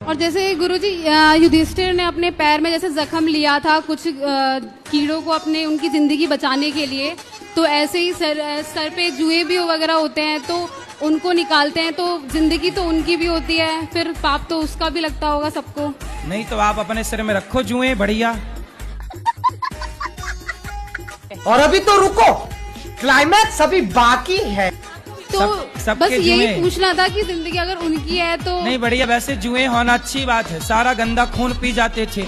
और जैसे गुरुजी युधिष्ठिर ने अपने पैर में जैसे जख्म लिया था कुछ कीड़ों को अपने उनकी जिंदगी बचाने के लिए, तो ऐसे ही सर पे जुए भी वगैरह होते हैं तो उनको निकालते हैं, तो जिंदगी तो उनकी भी होती है, फिर पाप तो उसका भी लगता होगा सबको। नहीं तो आप अपने सिर में रखो जुए, बढ़िया। और अभी तो रुको, क्लाइमैक्स अभी बाकी है। तो बस यही पूछना था कि जिंदगी अगर उनकी है तो नहीं, बढ़िया। वैसे जुए होना अच्छी बात है, सारा गंदा खून पी जाते थे।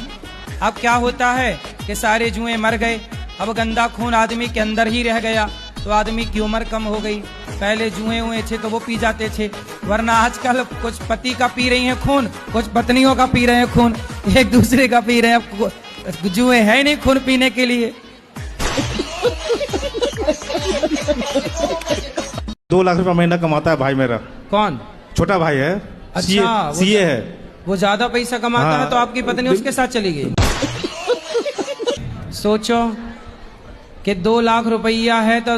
अब क्या होता है कि सारे जुए मर गए, अब गंदा खून आदमी के अंदर ही रह गया, तो आदमी की उम्र कम हो गई। पहले जुए हुए थे तो वो पी जाते थे, वरना आजकल कुछ पति का पी रही हैं खून, कुछ पत्नियों का पी रहे हैं खून, एक दूसरे का पी रहे हैं। जुए है नहीं खून पीने के लिए। 2 लाख रुपया महीना कमाता है भाई मेरा। कौन? छोटा भाई है। अच्छा, सीए है। वो ज्यादा पैसा कमाता हाँ। है तो आपकी पत्नी उसके साथ चली गई। सोचो कि 2 लाख रुपया है तो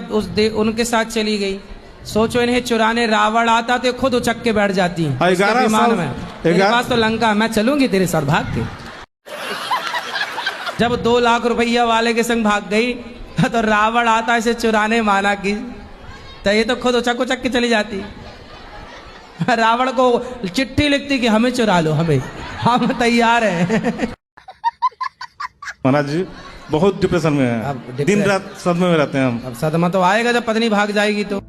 उनके साथ चली गई। सोचो इन्हें चुराने रावण आता तो खुद उचक के बैठ जाती। 11 विमान में तेरे पास तो लंका, मैं चलूंगी तेरे साथ भाग के। जब 2 लाख रुपया वाले के संग भाग गई तो रावण आता इसे चुराने, माना की तो ये तो खुद उचक उचक के चली जाती। रावण को चिट्ठी लिखती कि हमें चुरा लो, हम तैयार हैं। महाराज जी बहुत डिप्रेशन में है, दिन रात सदमे में रहते हैं हम। अब सदमा तो आएगा जब पत्नी भाग जाएगी तो।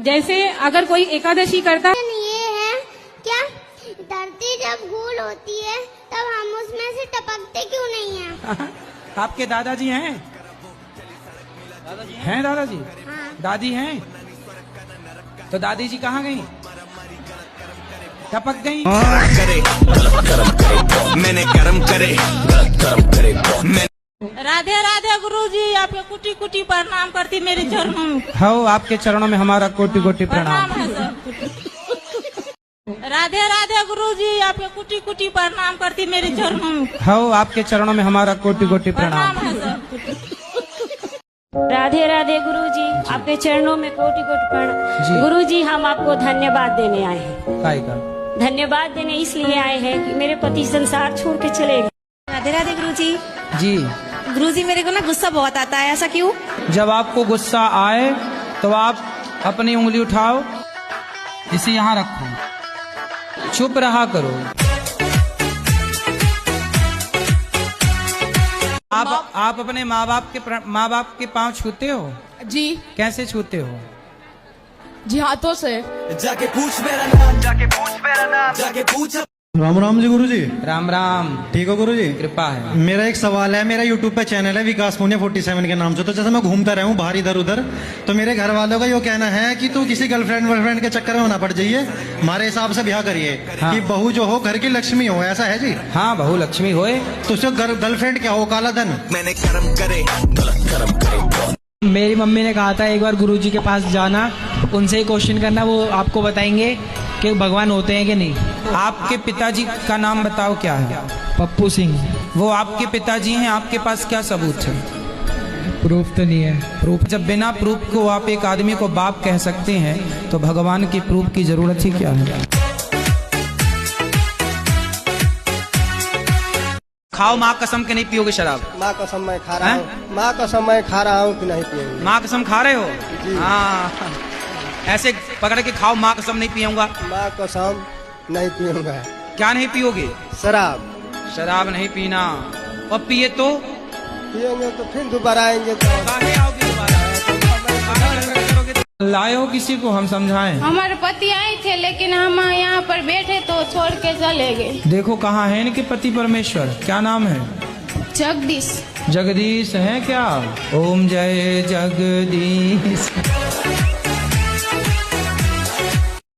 जैसे अगर कोई एकादशी करता है, ये है क्या, धरती जब गोल होती है तब हम उसमें से टपकते क्यों नहीं हैं? आपके दादाजी हैं? हैं दादाजी? हाँ। दादी हैं? तो दादी जी कहाँ गई? टपक गई? करे गरम करे मैंने गरम करे गरम करे। राधे राधे गुरुजी, आपके कुटी कुटी प्रणाम करती मेरे चरणों में। हो, आपके चरणों में हमारा कोटि कोटि प्रणाम। है सर। राधे राधे गुरुजी, आपके कुटी कुटी प्रणाम करती मेरे चरणों में। हो, आपके चरणों में हमारा कोटि कोटि प्रणाम। है सर। राधे राधे गुरुजी, आपके चरणों में कोटि कोटि प्रणाम। गुरुजी, हम आपको धन्यवाद देने आए हैं। काय का? धन्यवाद देने इसलिए आए हैं कि मेरे पति संसार छोड़ के चले गए। राधे राधे गुरुजी। जी गुरुजी, मेरे को ना गुस्सा बहुत आता है, ऐसा क्यों? जब आपको गुस्सा आए तो आप अपनी उंगली उठाओ, इसे यहाँ रखो, चुप रहा करो। आप अपने माँ बाप के पाँव छूते हो? जी। कैसे छूते हो? जी, हाथों से। जाके पूछ मेरा नाम, जाके पूछ मेरा नाम, जाके पूछ। राम राम जी गुरुजी। राम राम। ठीक हो गुरुजी? कृपा है। मेरा एक सवाल है, मेरा यूट्यूब पे चैनल है विकास पुण्य 47 के नाम से। तो जैसे मैं घूमता रहूं बाहर इधर उधर, तो मेरे घर वालों का ये कहना है कि तू किसी गर्लफ्रेंड वर्लफ्रेंड के चक्कर में ना पड़ जाइए, हमारे हिसाब से ब्याह करिए। हाँ। कि बहू जो हो घर की लक्ष्मी हो, ऐसा है जी? हाँ, बहू लक्ष्मी होए तो उसको गर्लफ्रेंड क्या हो, काला धन? मैंने गरम करे गरम करे। मेरी मम्मी ने कहा था एक बार गुरुजी के पास जाना, उनसे ही क्वेश्चन करना, वो आपको बताएंगे कि भगवान होते हैं कि नहीं। आपके पिताजी का नाम बताओ, क्या है? पप्पू सिंह। वो आपके पिताजी हैं, आपके पास क्या सबूत है? प्रूफ तो नहीं है। प्रूफ? जब बिना प्रूफ को आप एक आदमी को बाप कह सकते हैं तो भगवान की प्रूफ की जरूरत ही क्या है? खाओ माँ कसम के नहीं पियोगे शराब? माँ कसम मैं खा रहा हूँ, माँ कसम मैं खा रहा हूँ कि नहीं पियूंगा। माँ कसम खा रहे हो? हाँ, ऐसे पकड़ के खाओ, माँ कसम नहीं पियूंगा। माँ कसम नहीं पीऊंगा। क्या नहीं पियोगे? शराब। शराब नहीं पीना। और पिए तो पिएंगे तो फिर दोबारा आएंगे तो लाए हो किसी को, हम समझाएं? हमारे पति आए थे लेकिन हम यहाँ पर बैठे तो छोड़ के चले गए। देखो कहाँ है इनके पति परमेश्वर, क्या नाम है? जगदीश। जगदीश है क्या? ओम जय जगदीश।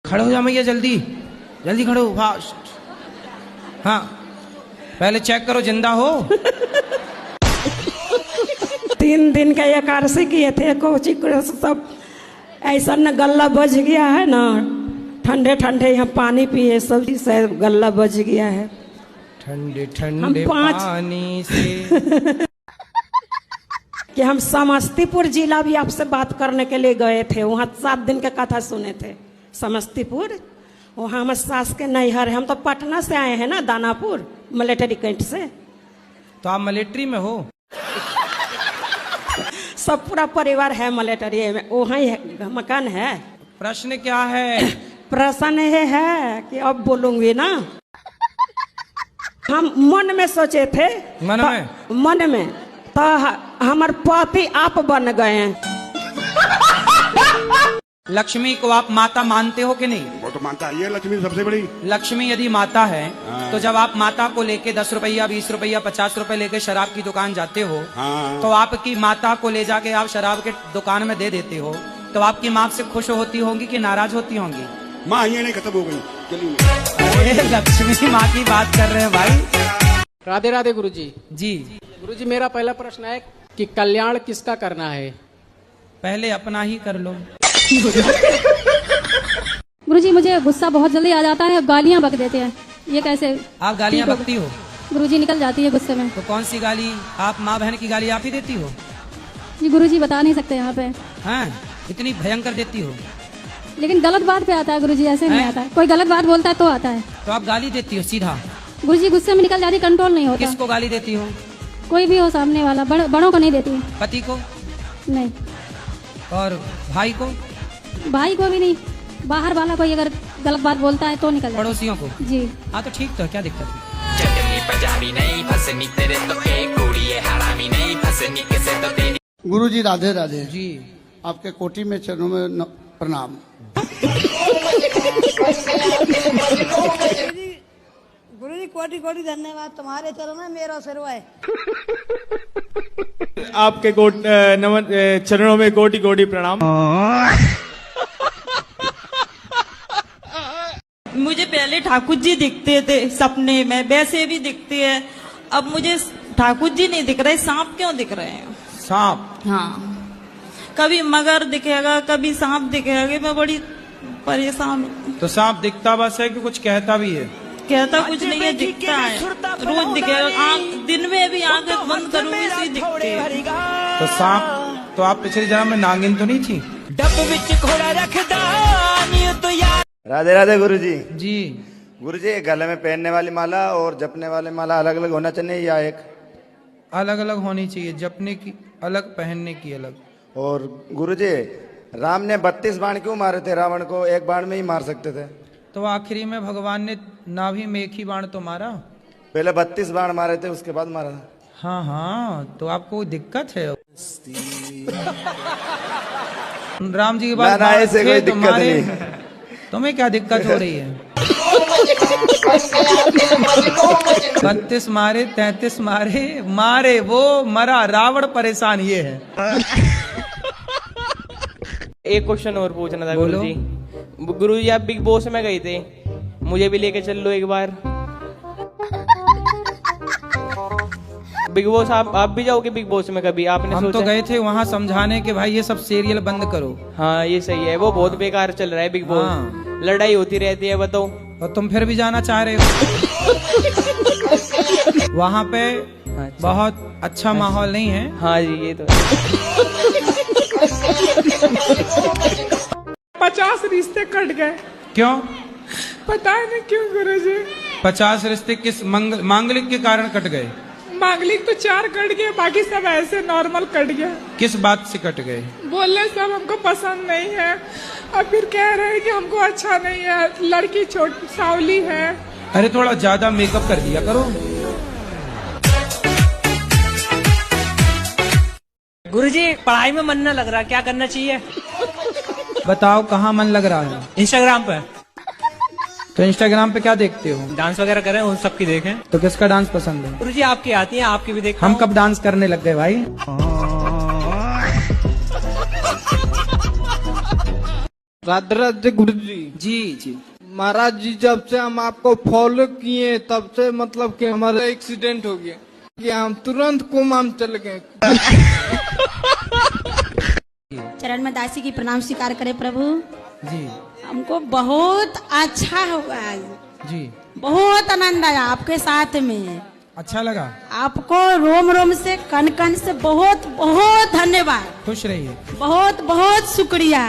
खड़े हो जा मैया, जल्दी जल्दी खड़े हो, फास्ट। हाँ, पहले चेक करो जिंदा हो। 3 दिन का एकादशी किए थे, कोची सब ऐसा न गला बज गया है ना, ठंडे ठंडे यहाँ पानी पिए सब से गला बज गया है। ठंडे ठंडे पानी से। कि हम समस्तीपुर जिला भी आपसे बात करने के लिए गए थे, वहाँ 7 दिन का कथा सुने थे। समस्तीपुर। वहाँ हमारे सास के नैहर है। हम तो पटना से आए हैं ना, दानापुर मिलिट्री कैंट से। तो आप मिलिट्री में हो? सब पूरा परिवार है मिलिट्री में, वहाँ ही है, मकान है। प्रश्न क्या है? प्रश्न ये है कि अब बोलूंगी ना। हम मन में सोचे थे, मन में तो हमारे पति आप बन गए हैं। लक्ष्मी को आप माता मानते हो कि नहीं? वो तो मानता है, लक्ष्मी सबसे बड़ी। लक्ष्मी यदि माता है तो जब आप माता को लेके 10 रुपया 20 रुपया 50 रुपए लेके शराब की दुकान जाते हो, तो आपकी माता को ले जाके आप शराब के दुकान में दे देते हो, तो आपकी माँ से खुश होती होंगी कि नाराज होती होंगी? माँ ये नहीं खत्म हो गई। लक्ष्मी माँ की बात कर रहे हैं भाई। राधे राधे गुरुजी। जी गुरुजी, मेरा पहला प्रश्न है कि कल्याण किसका करना है? पहले अपना ही कर लो। गुरुजी, मुझे गुस्सा बहुत जल्दी आ जाता है, गालियाँ बक देते हैं, ये कैसे? आप गालियाँ बकती हो? गुरुजी, निकल जाती है गुस्से में। तो कौन सी गाली? आप माँ बहन की गाली आप ही देती हो? जी गुरुजी, बता नहीं सकते यहाँ पे। हाँ, इतनी भयंकर देती हो? लेकिन गलत बात पे आता है गुरुजी, ऐसे नहीं आता है। कोई गलत बात बोलता है तो आता है। तो आप गाली देती हो सीधा? गुरुजी, गुस्से में निकल जाती, कंट्रोल नहीं होता। किसको गाली देती हो? कोई भी हो सामने वाला, बड़ों को नहीं देती। पति को? नहीं। और भाई को? भाई को भी नहीं। बाहर वाला कोई अगर गलत बात बोलता है तो निकल जाता है। पड़ोसियों को? जी। हाँ तो ठीक, तो क्या दिक्कत है? गुरुजी राधे राधे जी। आपके कोटि में चरणों में प्रणाम। गुरुजी कोटि कोटि धन्यवाद, तुम्हारे चरणों में मेरा सिर है। आपके चरणों में कोटि कोटि प्रणाम। मुझे पहले ठाकुर जी दिखते थे सपने में, वैसे भी दिखते हैं। अब मुझे ठाकुर जी नहीं दिख रहे, सांप क्यों दिख रहे हैं? सांप? हाँ, कभी मगर दिखेगा, कभी सांप दिखेगा। मैं बड़ी परेशान हूँ। तो सांप दिखता बस है कि कुछ कहता भी है? कहता कुछ नहीं है, दिखता है, रोज दिखेगा। दिन में भी आंखें बंद करूंगी इसी दिखते हैं। तो सांप, तो आप पिछले जन्म में नागिन तो नहीं थी? राधे राधे गुरुजी। जी गुरुजी, गले में पहनने वाली माला और जपने वाली माला अलग अलग होना चाहिए या एक? अलग अलग होनी चाहिए, जपने की अलग, पहनने की अलग। और गुरुजी, राम ने 32 बाण क्यों मारे थे? रावण को एक बाण में ही मार सकते थे। तो आखिरी में भगवान ने नाभि में एक ही बाण तो मारा। पहले 32 बाण मारे थे, उसके बाद मारा। हाँ हाँ, तो आपको दिक्कत है? राम जी के बाद ऐसे कोई दिक्कत नहीं। तुम्हें क्या दिक्कत हो रही है? 32 मारे, 33 मारे वो मरा, रावण परेशान ये है। एक क्वेश्चन और पूछना था गुरुजी। गुरुजी, आप बिग बॉस में गए थे, मुझे भी लेके चल लो एक बार। बिग बॉस आप भी जाओगे बिग बॉस में कभी? आपने हम तो गए थे वहाँ समझाने के भाई ये सब सीरियल बंद करो। हाँ ये सही है, वो बहुत बेकार चल रहा है बिग बॉस। हाँ। लड़ाई होती रहती है, बताओ। और तुम फिर भी जाना चाह रहे हो? वहाँ पे बहुत अच्छा माहौल नहीं है। हाँ जी, ये तो 50 रिश्ते कट गए। क्यों? पता नहीं क्यों गुरुजी। 50 रिश्ते किस मांगलिक के कारण कट गए? मांगलिक तो 4 कट गए, बाकी सब ऐसे नॉर्मल कट गया। किस बात से कट गए? बोले सब हमको पसंद नहीं है, और फिर कह रहे हैं कि हमको अच्छा नहीं है, लड़की छोटी सावली है। अरे थोड़ा ज्यादा मेकअप कर दिया करो। गुरुजी, पढ़ाई में मन न लग रहा, क्या करना चाहिए? बताओ, कहाँ मन लग रहा है? इंस्टाग्राम पे। तो इंस्टाग्राम पे क्या देखते हो? डांस वगैरह करें, उन सबकी देखें। तो किसका डांस पसंद है? गुरुजी, आपकी आती है, आपकी भी देख। हम कब डांस करने लग गए भाई? राधे राधे गुरुजी। जी जी महाराज जी, जब से हम आपको फॉलो किए तब से मतलब कि हमारा एक्सीडेंट हो गया कि हम तुरंत कोमा में चल गए। चरण में दासी की प्रणाम स्वीकार करे प्रभु जी। हमको बहुत अच्छा हुआ आज जी, बहुत आनंद आया आपके साथ में। अच्छा लगा आपको रोम रोम से कन कन से बहुत बहुत धन्यवाद। खुश रहिए। बहुत बहुत शुक्रिया।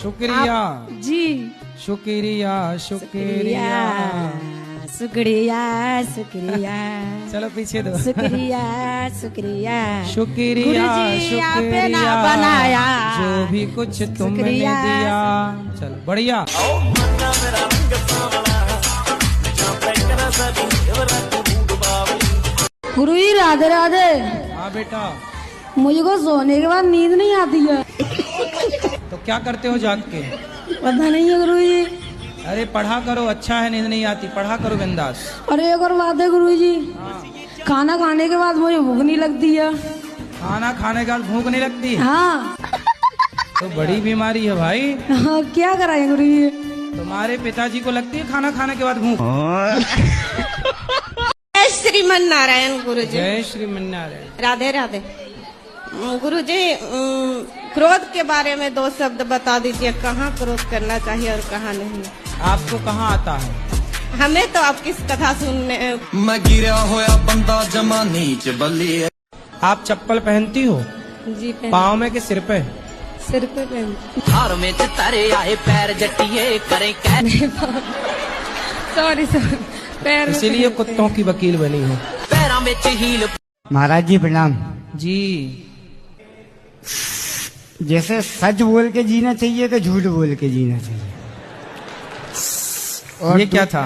शुक्रिया जी। शुक्रिया शुक्रिया शुक्रिया शुक्रिया चलो पीछे दो शुक्रिया शुक्रिया शुक्रिया गुरुजी आपने ना शुक्रिया बनाया जो भी कुछ तुमने शुक्रिया। दिया। चलो बढ़िया। गुरुजी राधे राधे। हाँ बेटा। मुझको सोने के बाद नींद नहीं आती है। तो क्या करते हो जाग के? पता नहीं है गुरुजी। अरे पढ़ा करो, अच्छा है, नींद नहीं आती, पढ़ा करो बिंदास। अरे एक और बात है गुरुजी, खाना खाने के बाद मुझे भूख नहीं लगती है। खाना खाने के बाद भूख नहीं लगती? हाँ। तो बड़ी बीमारी है भाई। हाँ, क्या कराएं गुरुजी? तुम्हारे पिताजी को लगती है खाना खाने के बाद भूख? जय श्रीमन नारायण गुरुजी। जय श्रीमन नारायण। राधे राधे। गुरुजी, क्रोध के बारे में 2 शब्द बता दीजिए, कहाँ क्रोध करना चाहिए और कहाँ नहीं। आपको कहाँ आता है? हमें तो आपकी कथा सुनने। मैं गिरा होया बंदा जमा नीच बल्ली। आप चप्पल पहनती हो? जी पहन। पाँव में कि सिर पे? सिर पे पहन। हार में तारे आए पैर जटिए करें सॉरी सॉरी, पैर में इसीलिए कुत्तों की वकील बनी हो। पैरों में हील। महाराज जी प्रणाम जी। जैसे सच बोल के जीना चाहिए तो झूठ बोल के जीना चाहिए। ये क्या था?